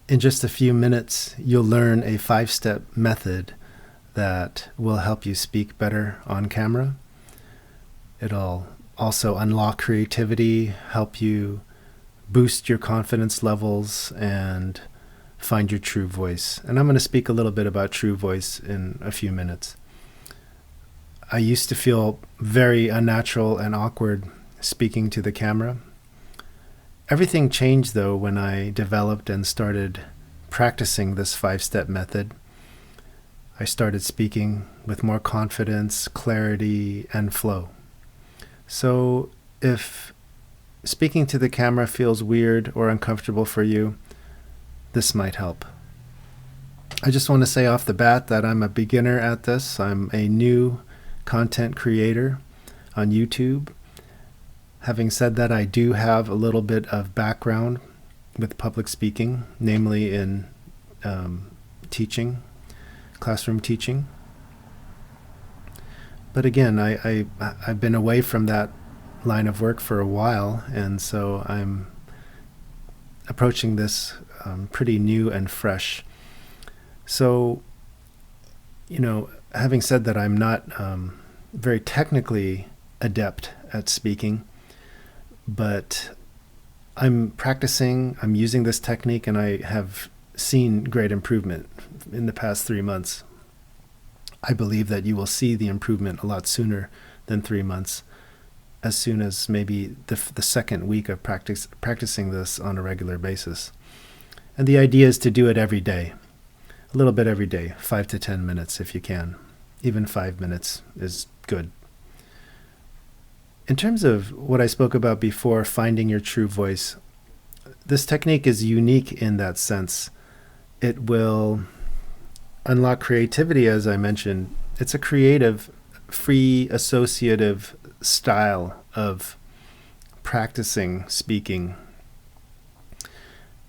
In just a few minutes, you'll learn a 5-step method that will help you speak better on camera. It'll also unlock creativity, help you boost your confidence levels, and find your true voice. And I'm going to speak a little bit about true voice in a few minutes. I used to feel very unnatural and awkward speaking to the camera. Everything changed though when I developed and started practicing this 5-step method. I started speaking with more confidence, clarity, and flow. So if speaking to the camera feels weird or uncomfortable for you, this might help. I just want to say off the bat that I'm a beginner at this. I'm a new content creator on YouTube. Having said that, I do have a little bit of background with public speaking, namely in teaching, classroom teaching. But again, I've been away from that line of work for a while, and so I'm approaching this pretty new and fresh. So, having said that, I'm not very technically adept at speaking, but I'm practicing, I'm using this technique, and I have seen great improvement in the past 3 months. I believe that you will see the improvement a lot sooner than 3 months, as soon as maybe the second week of practicing this on a regular basis. And the idea is to do it every day, a little bit every day, 5 to 10 minutes if you can. Even 5 minutes is good. In terms of what I spoke about before, finding your true voice, this technique is unique in that sense. It will unlock creativity, as I mentioned. It's a creative, free, associative style of practicing speaking.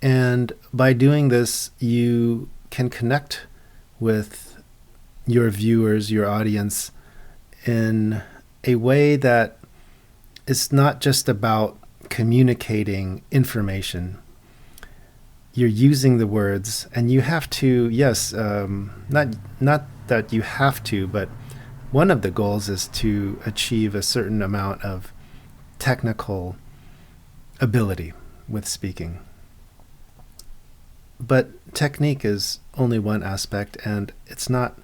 And by doing this, you can connect with your viewers, your audience, in a way that is not just about communicating information. You're using the words, and you have to, yes, not that you have to, but one of the goals is to achieve a certain amount of technical ability with speaking. But technique is only one aspect, and it's not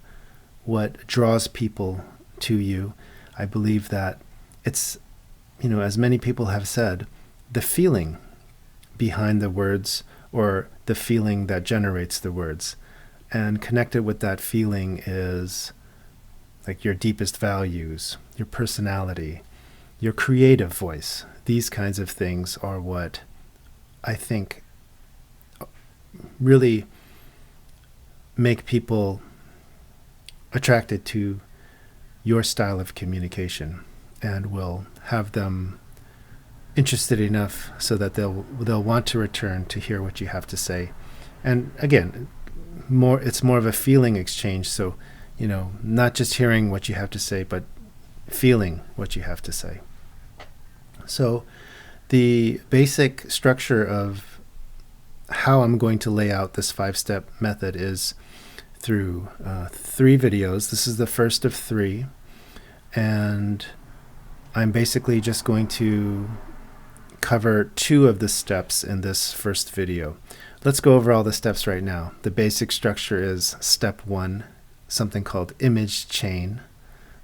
what draws people to you. I believe that it's, as many people have said, the feeling behind the words, or the feeling that generates the words. And connected with that feeling is like your deepest values, your personality, your creative voice. These kinds of things are what I think really make people attracted to your style of communication, and will have them interested enough so that they'll want to return to hear what you have to say. And again, it's more of a feeling exchange. So, not just hearing what you have to say, but feeling what you have to say. So the basic structure of how I'm going to lay out this 5-step method is through 3 videos. This is the first of 3. And I'm basically just going to cover 2 of the steps in this first video. Let's go over all the steps right now. The basic structure is step 1, something called image chain.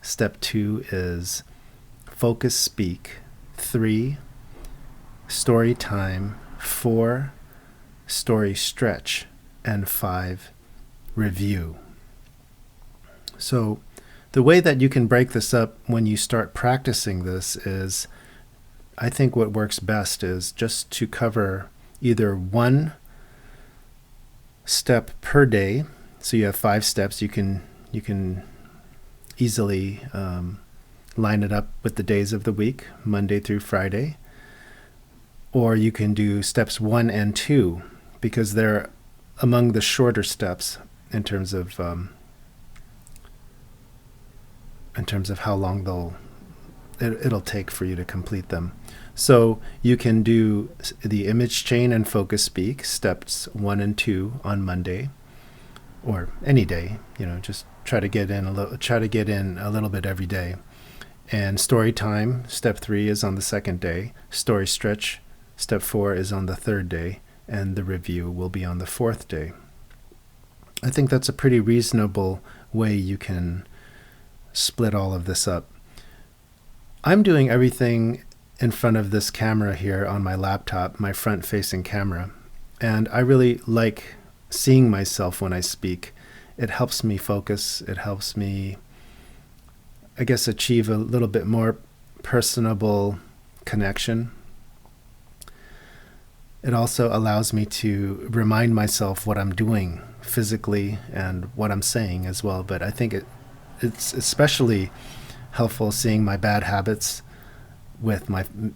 Step 2 is focus speak. 3, story time. 4, story stretch. And 5, review. So the way that you can break this up when you start practicing this is, I think what works best is just to cover either 1 step per day. So you have 5 steps. You can easily line it up with the days of the week, Monday through Friday. Or you can do steps 1 and 2, because they're among the shorter steps in terms of how long it'll take for you to complete them. So you can do the image chain and focus speak, steps 1 and 2 on Monday, or any day. Just try to get in a little bit every day. And story time, step 3 is on the second day. Story stretch, step 4 is on the third day, and the review will be on the fourth day. I think that's a pretty reasonable way you can split all of this up. I'm doing everything in front of this camera here on my laptop, my front-facing camera, and I really like seeing myself when I speak. It helps me focus. It helps me, I guess, achieve a little bit more personable connection. It also allows me to remind myself what I'm doing physically and what I'm saying as well. But I think it's especially helpful seeing my bad habits with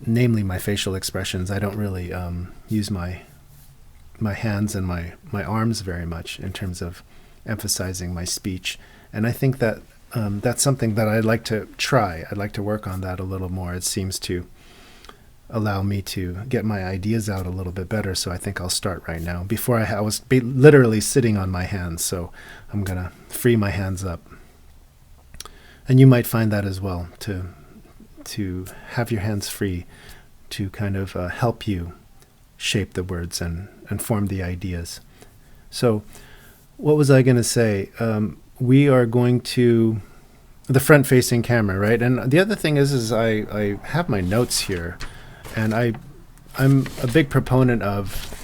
namely my facial expressions. I don't really use my hands and my arms very much in terms of emphasizing my speech. And I think that that's something that I'd like to try. I'd like to work on that a little more. It seems to allow me to get my ideas out a little bit better. So I think I'll start right now. Before I was literally sitting on my hands, so I'm going to free my hands up. And you might find that as well, to have your hands free to kind of help you shape the words and form the ideas. So what was I going to say? We are going to the front-facing camera, right? And the other thing is I have my notes here, and I'm a big proponent of,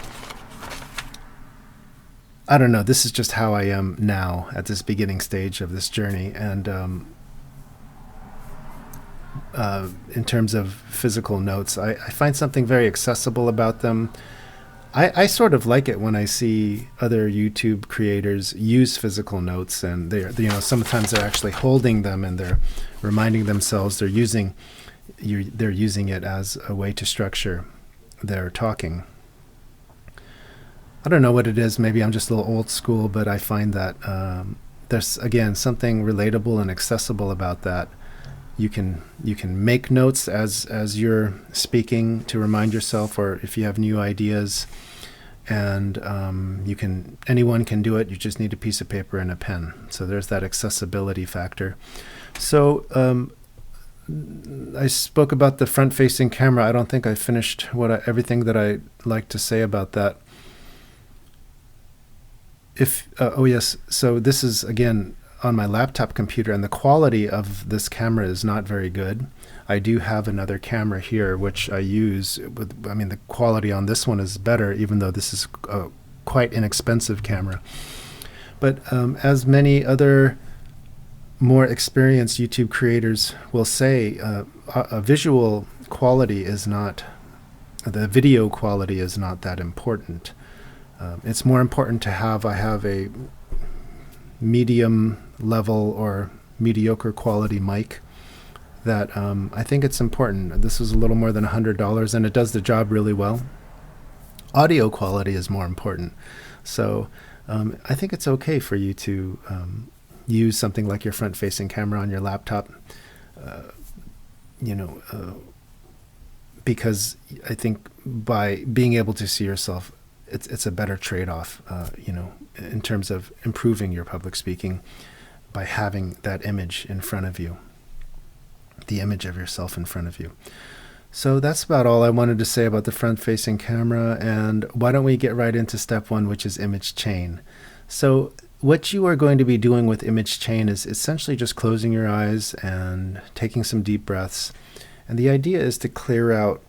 I don't know, this is just how I am now at this beginning stage of this journey. And in terms of physical notes, I find something very accessible about them. I sort of like it when I see other YouTube creators use physical notes, and sometimes they're actually holding them and they're reminding themselves they're using it as a way to structure their talking. I don't know what it is. Maybe I'm just a little old school, but I find that there's, again, something relatable and accessible about that. You can make notes as you're speaking to remind yourself, or if you have new ideas, and anyone can do it. You just need a piece of paper and a pen. So there's that accessibility factor. So I spoke about the front-facing camera. I don't think I finished everything that I like to say about that. Yes. So this is, again, on my laptop computer, and the quality of this camera is not very good. I do have another camera here which I use. The quality on this one is better, even though this is a quite inexpensive camera. But as many other more experienced YouTube creators will say, a visual quality is not, the video quality is not that important. It's more important to have a medium level or mediocre quality mic that I think it's important. This is a little more than $100, and it does the job really well. Audio quality is more important. So I think it's okay for you to use something like your front-facing camera on your laptop, because I think by being able to see yourself, it's a better trade-off, in terms of improving your public speaking by having that image in front of you, the image of yourself in front of you. So that's about all I wanted to say about the front-facing camera, and why don't we get right into step 1, which is image chain. So what you are going to be doing with image chain is essentially just closing your eyes and taking some deep breaths. And the idea is to clear out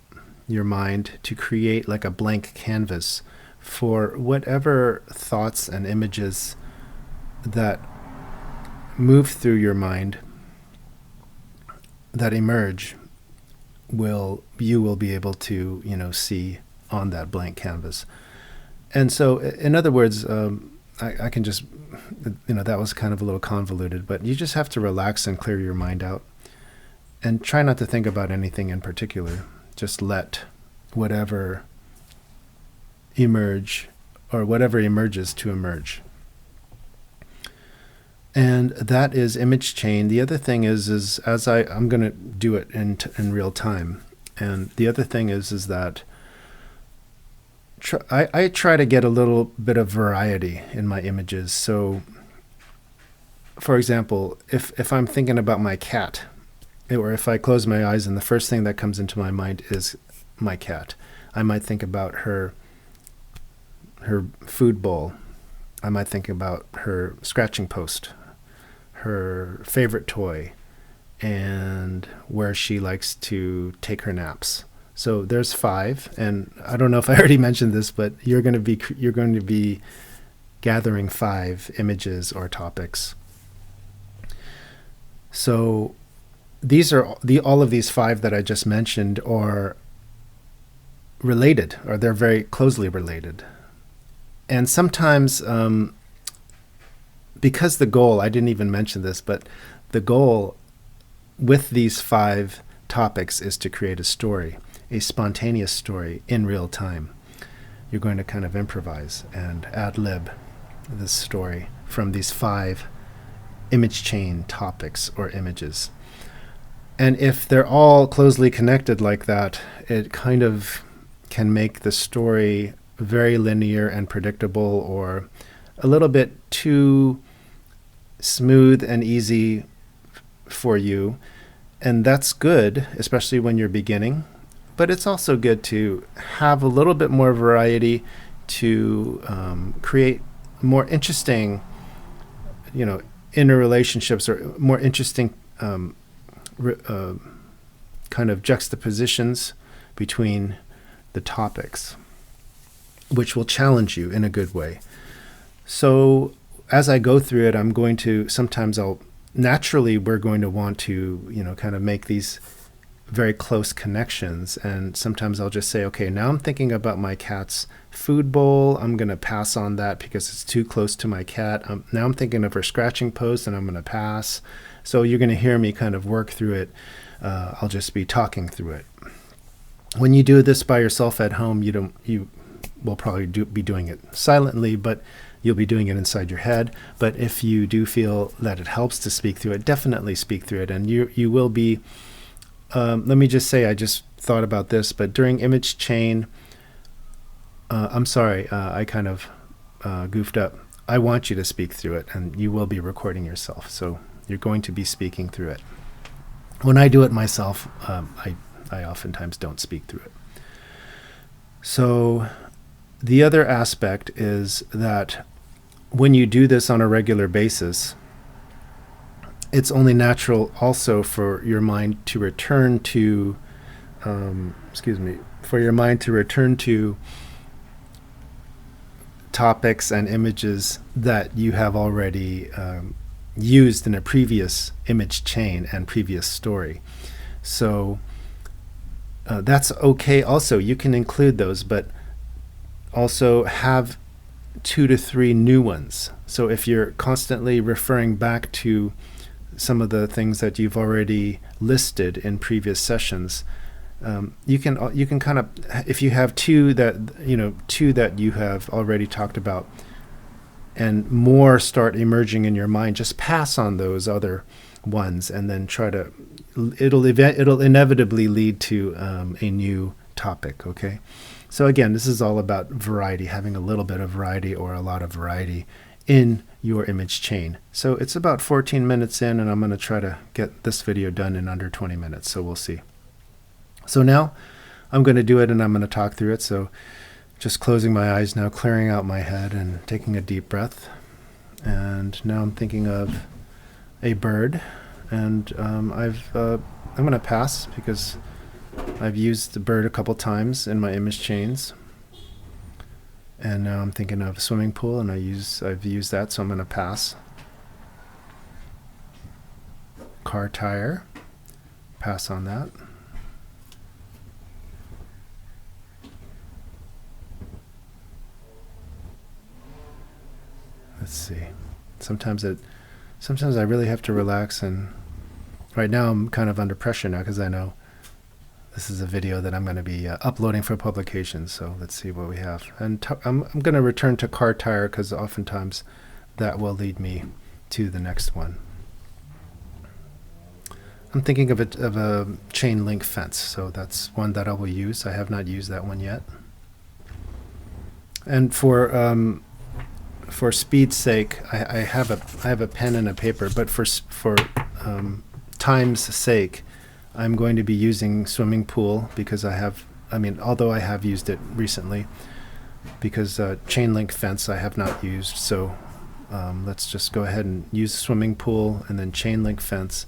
your mind, to create like a blank canvas for whatever thoughts and images that move through your mind, that emerge, you will be able to see on that blank canvas. And so, in other words, I can just, that was kind of a little convoluted, but you just have to relax and clear your mind out, and try not to think about anything in particular. Just let whatever emerge, or whatever emerges, to emerge. And that is image chain. The other thing is as I'm going to do it in real time, And the other thing is that I try to get a little bit of variety in my images. So, for example, if I'm thinking about my cat, or if I close my eyes and the first thing that comes into my mind is my cat, I might think about her food bowl. I might think about her scratching post, her favorite toy, and where she likes to take her naps. So there's 5, and I don't know if I already mentioned this, but you're going to be gathering 5 images or topics. So these are all of these 5 that I just mentioned are related, or they're very closely related. And sometimes, because the goal, I didn't even mention this, but the goal with these 5 topics is to create a story, a spontaneous story in real time. You're going to kind of improvise and ad-lib this story from these 5 image chain topics or images. And if they're all closely connected like that, it kind of can make the story very linear and predictable, or a little bit too smooth and easy for you. And that's good, especially when you're beginning. But it's also good to have a little bit more variety to create more interesting, inner relationships, or more interesting kind of juxtapositions between the topics, which will challenge you in a good way. So as I go through it, I'm going to, sometimes we're going to want to, kind of make these very close connections. And sometimes I'll just say, okay, now I'm thinking about my cat's food bowl. I'm going to pass on that because it's too close to my cat. Now I'm thinking of her scratching post, and I'm going to pass. So you're going to hear me kind of work through it. I'll just be talking through it. When you do this by yourself at home, you will probably be doing it silently, but you'll be doing it inside your head. But if you do feel that it helps to speak through it, definitely speak through it. And you will be, let me just say, I just thought about this, but during image chain, I'm sorry, I kind of goofed up. I want you to speak through it, and you will be recording yourself. So you're going to be speaking through it. When I do it myself, I oftentimes don't speak through it. So the other aspect is that when you do this on a regular basis, it's only natural also for your mind to return to, topics and images that you have already used in a previous image chain and previous story. So that's okay also. You can include those, but also have 2 to 3 new ones. So if you're constantly referring back to some of the things that you've already listed in previous sessions, you can kind of, if you have 2 that you have already talked about, and more start emerging in your mind, just pass on those other ones, and then try to. It'll inevitably lead to a new topic. Okay. So again, this is all about variety, having a little bit of variety or a lot of variety in your image chain. So it's about 14 minutes in, and I'm going to try to get this video done in under 20 minutes. So we'll see. So now I'm going to do it, and I'm going to talk through it. So just closing my eyes now, clearing out my head and taking a deep breath. And now I'm thinking of a bird, and I'm going to pass because I've used the bird a couple times in my image chains. And now I'm thinking of a swimming pool, and I've used that, so I'm going to pass. Car tire, pass on that. Let's see. Sometimes I really have to relax, and right now I'm kind of under pressure now because I know this is a video that I'm going to be uploading for publication. So let's see what we have. And I'm going to return to car tire because oftentimes that will lead me to the next one. I'm thinking of a chain link fence, so that's one that I will use. I have not used that one yet. And for speed's sake, I have a pen and a paper, but for time's sake, I'm going to be using swimming pool because although I have used it recently, because chain link fence I have not used. So let's just go ahead and use swimming pool and then chain link fence.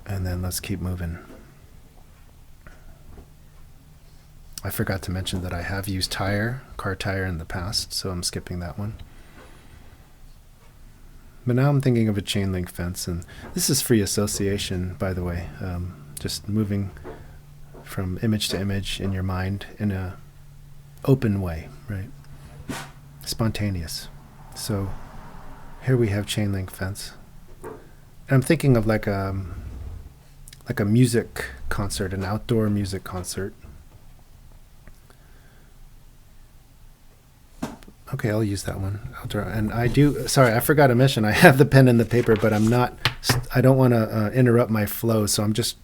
And then let's keep moving. I forgot to mention that I have used car tire in the past, so I'm skipping that one. But now I'm thinking of a chain link fence, and this is free association, by the way. Just moving from image to image in your mind in a open way, right? Spontaneous. So here we have chain link fence. And I'm thinking of like a music concert, an outdoor music concert. Okay, I'll use that one. And I forgot to mention, I have the pen and the paper, but I don't want to interrupt my flow, so I'm just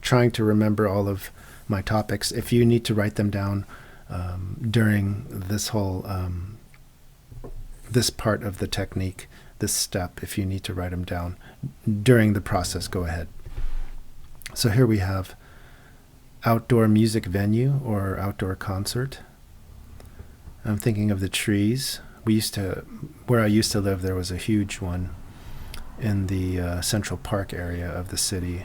trying to remember all of my topics. If you need to write them down during this whole, this part of the technique, this step, if you need to write them down during the process, go ahead. So here we have outdoor music venue or outdoor concert. I'm thinking of the trees. Where I used to live, there was a huge one in the Central Park area of the city.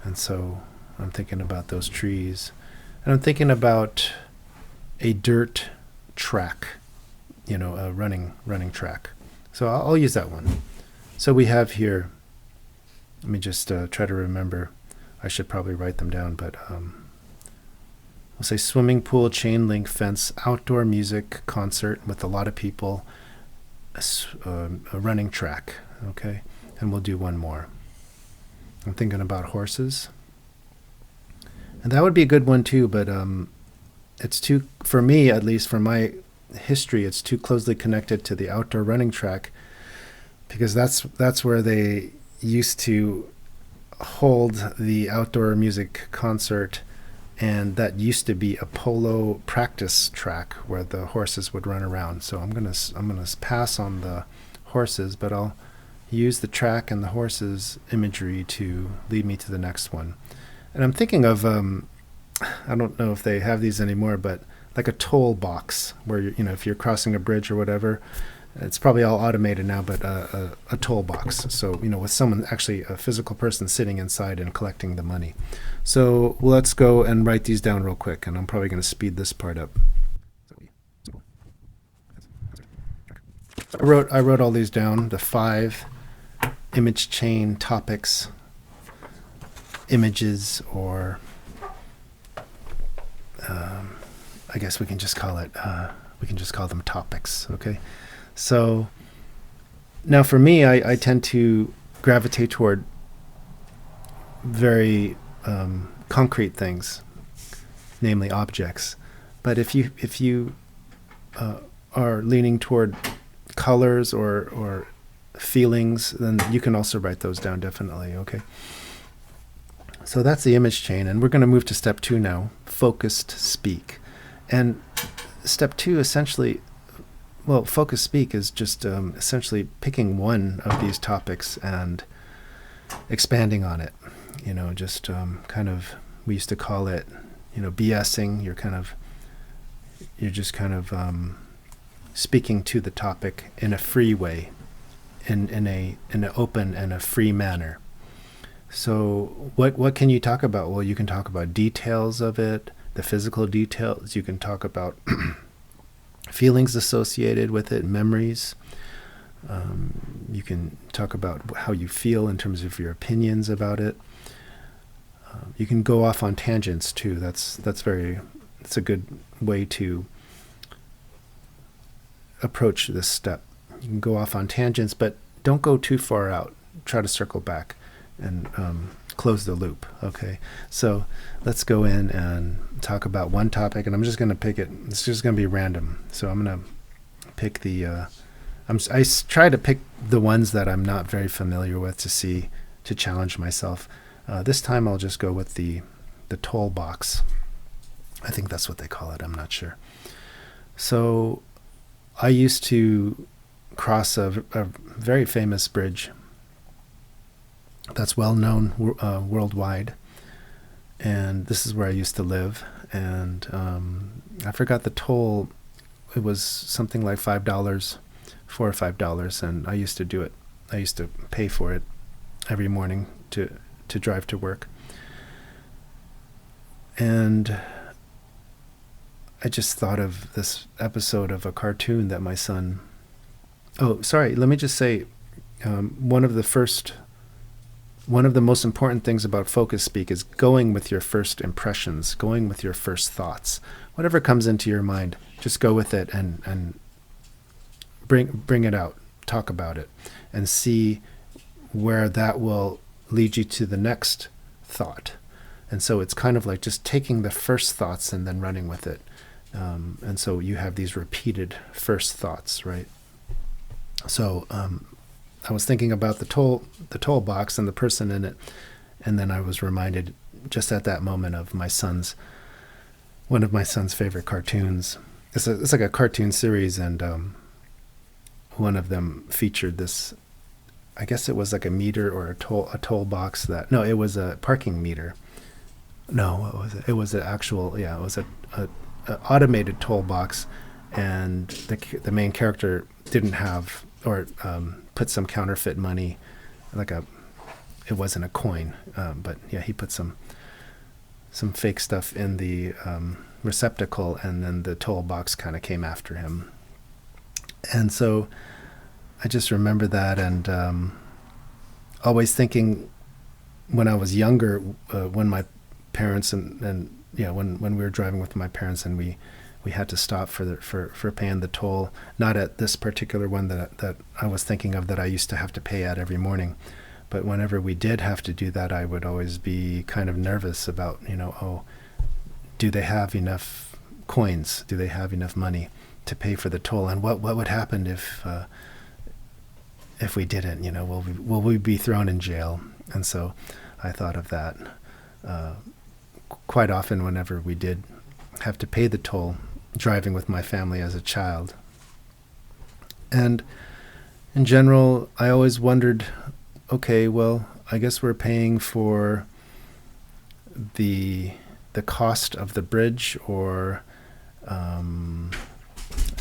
And so I'm thinking about those trees. And I'm thinking about a dirt track, a running track. So I'll use that one. So we have here, let me just try to remember. I should probably write them down, but we'll say swimming pool, chain link fence, outdoor music concert with a lot of people, a running track, okay? And we'll do one more. I'm thinking about horses. And that would be a good one too, but it's too, for me at least, for my history, it's too closely connected to the outdoor running track, because that's where they used to hold the outdoor music concert. And that used to be a polo practice track where the horses would run around. So I'm gonna pass on the horses, but I'll use the track and the horses imagery to lead me to the next one. And I'm thinking of I don't know if they have these anymore, but like a toll box where if you're crossing a bridge or whatever, it's probably all automated now, but a toll box. So with someone, actually a physical person sitting inside and collecting the money. So let's go and write these down real quick, and I'm probably going to speed this part up. I wrote all these down, the 5 image chain topics, images, or I guess we can just call them topics, okay? So now for me, I tend to gravitate toward very concrete things, namely objects. But if you are leaning toward colors or feelings, then you can also write those down, definitely, okay? So that's the image chain, and we're going to move to step 2 now, focused speak. And step 2 essentially, focused speak is just essentially picking one of these topics and expanding on it. Just kind of, we used to call it, BSing. You're just kind of speaking to the topic in a free way, in an open and a free manner. So what can you talk about? Well, you can talk about details of it, the physical details. You can talk about feelings associated with it, memories. You can talk about how you feel in terms of your opinions about it. You can go off on tangents too. That's a good way to approach this step. You can go off on tangents, but don't go too far out. Try to circle back and close the loop. Okay, so let's go in and talk about one topic, and I'm just going to pick it. It's just going to be random. So I'm going to pick the. I try to pick the ones that I'm not very familiar with to see to challenge myself. This time I'll just go with the toll box. I think that's what they call it. I'm not sure. So I used to cross a very famous bridge that's well known worldwide. And this is where I used to live. And I forgot the toll. It was something like $5, $4 or $5. And I used to do it. I used to pay for it every morning to drive to work. And I just thought of this episode of a cartoon that my son... Oh, sorry, let me just say, one of the most important things about focus speak is going with your first impressions, going with your first thoughts. Whatever comes into your mind, just go with it and bring it out, talk about it, and see where that will lead you to the next thought. And so it's kind of like just taking the first thoughts and then running with it. And so you have these repeated first thoughts, right? So I was thinking about the toll box and the person in it, and then I was reminded just at that moment of one of my son's favorite cartoons. It's like a cartoon series, and one of them featured this. I guess it was like a meter or a toll box it was a parking meter. No, what was it? It was it was a automated toll box, and the main character didn't have, or put some counterfeit money, it wasn't a coin, but yeah, he put some fake stuff in the receptacle, and then the toll box kind of came after him. And so I just remember that, and always thinking when I was younger, when my parents when we were driving with my parents and we had to stop for paying the toll, not at this particular one that I was thinking of that I used to have to pay at every morning, but whenever we did have to do that, I would always be kind of nervous about, do they have enough coins? Do they have enough money to pay for the toll? And what would happen if we didn't? Will we be thrown in jail? And so I thought of that quite often whenever we did have to pay the toll, driving with my family as a child. And in general, I always wondered, okay, well, I guess we're paying for the cost of the bridge, or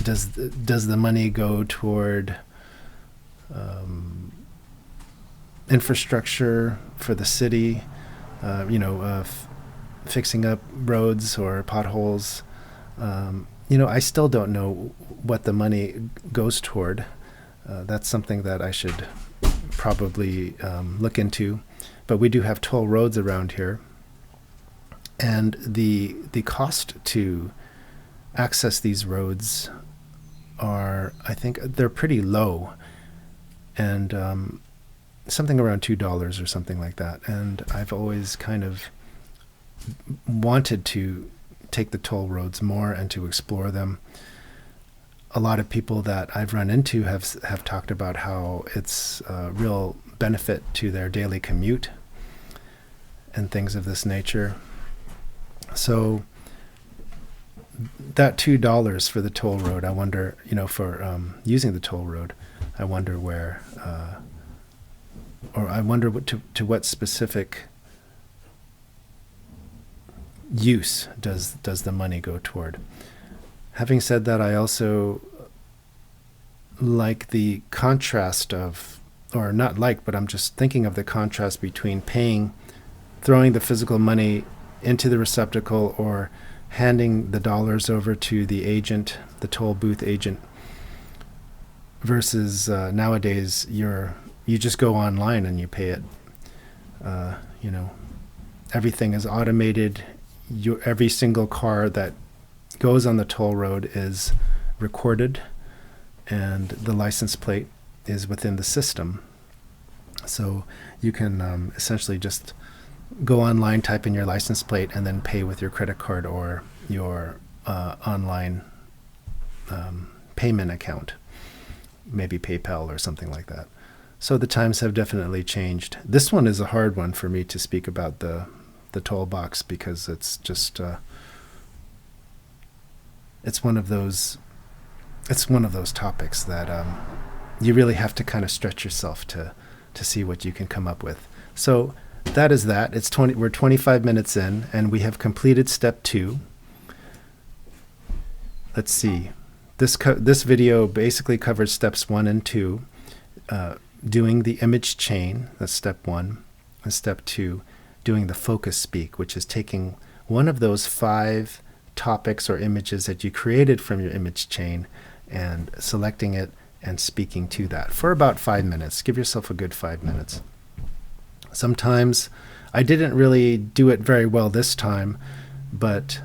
does the money go toward infrastructure for the city, fixing up roads or potholes? I still don't know what the money goes toward. That's something that I should probably look into. But we do have toll roads around here, and the cost to access these roads I think they're pretty low, and something around $2 or something like that. And I've always kind of wanted to take the toll roads more and to explore them. A lot of people that I've run into have talked about how it's a real benefit to their daily commute and things of this nature. So that $2 for the toll road, I wonder, for using the toll road, I wonder where, or I wonder to what specific use does the money go toward. Having said that, I also like the contrast of, or not like, but I'm just thinking of the contrast between throwing the physical money into the receptacle, or handing the dollars over to the agent, the toll booth agent, versus nowadays you just go online and you pay it. Everything is automated. Every single car that goes on the toll road is recorded, and the license plate is within the system. So you can essentially just go online, type in your license plate, and then pay with your credit card or your online payment account, maybe PayPal or something like that. So the times have definitely changed. This one is a hard one for me to speak about the toolbox, because it's just it's one of those topics that you really have to kind of stretch yourself to see what you can come up with. So that is that. We're 25 minutes in, and we have completed step 2. Let's see. This video basically covers steps 1 and 2. Doing the image chain, that's step 1. And step 2, doing the focus speak, which is taking one of those 5 topics or images that you created from your image chain and selecting it and speaking to that for about 5 minutes. Give yourself a good 5 minutes. Sometimes I didn't really do it very well this time, but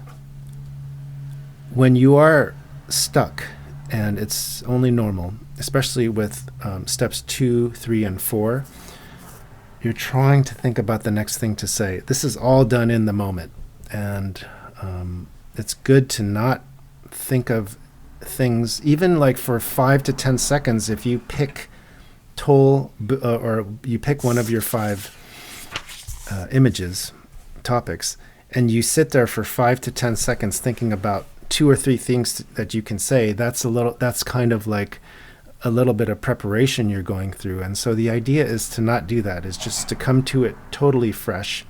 when you are stuck, and it's only normal, especially with steps 2, 3, and 4, you're trying to think about the next thing to say. This is all done in the moment, and it's good to not think of things, even like for 5 to 10 seconds. If you pick or you pick one of your 5 topics, and you sit there for 5 to 10 seconds thinking about 2 or 3 things that you can say, that's kind of like a little bit of preparation you're going through. And so the idea is to not do that, is just to come to it totally fresh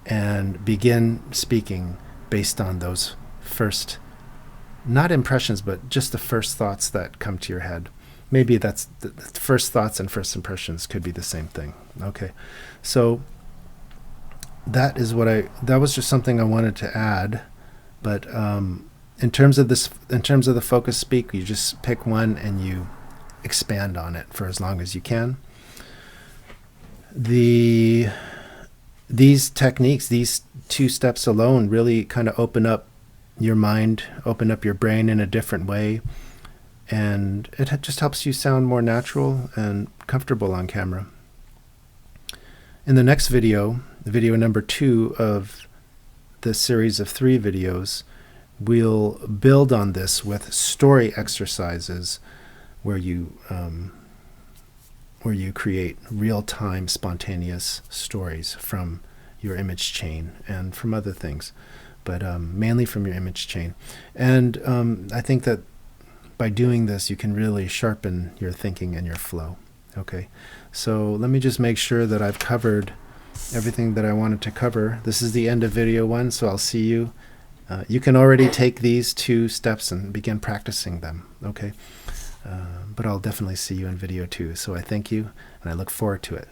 and begin speaking based on those first, not impressions, but just the first thoughts that come to your head. Maybe that's the first thoughts and first impressions could be the same thing. Okay, so that was just something I wanted to add. But in terms of the focus speak, you just pick one and you expand on it for as long as you can. These techniques, these 2 steps alone, really kind of open up your mind, open up your brain in a different way, and it just helps you sound more natural and comfortable on camera. In the next video, video number 2 of this series of 3 videos, we'll build on this with story exercises where you create real-time spontaneous stories from your image chain and from other things, but mainly from your image chain. And I think that by doing this, you can really sharpen your thinking and your flow. Okay, so let me just make sure that I've covered everything that I wanted to cover. This is the end of video 1, so I'll see you. You can already take these 2 steps and begin practicing them, okay? But I'll definitely see you in video 2. So I thank you, and I look forward to it.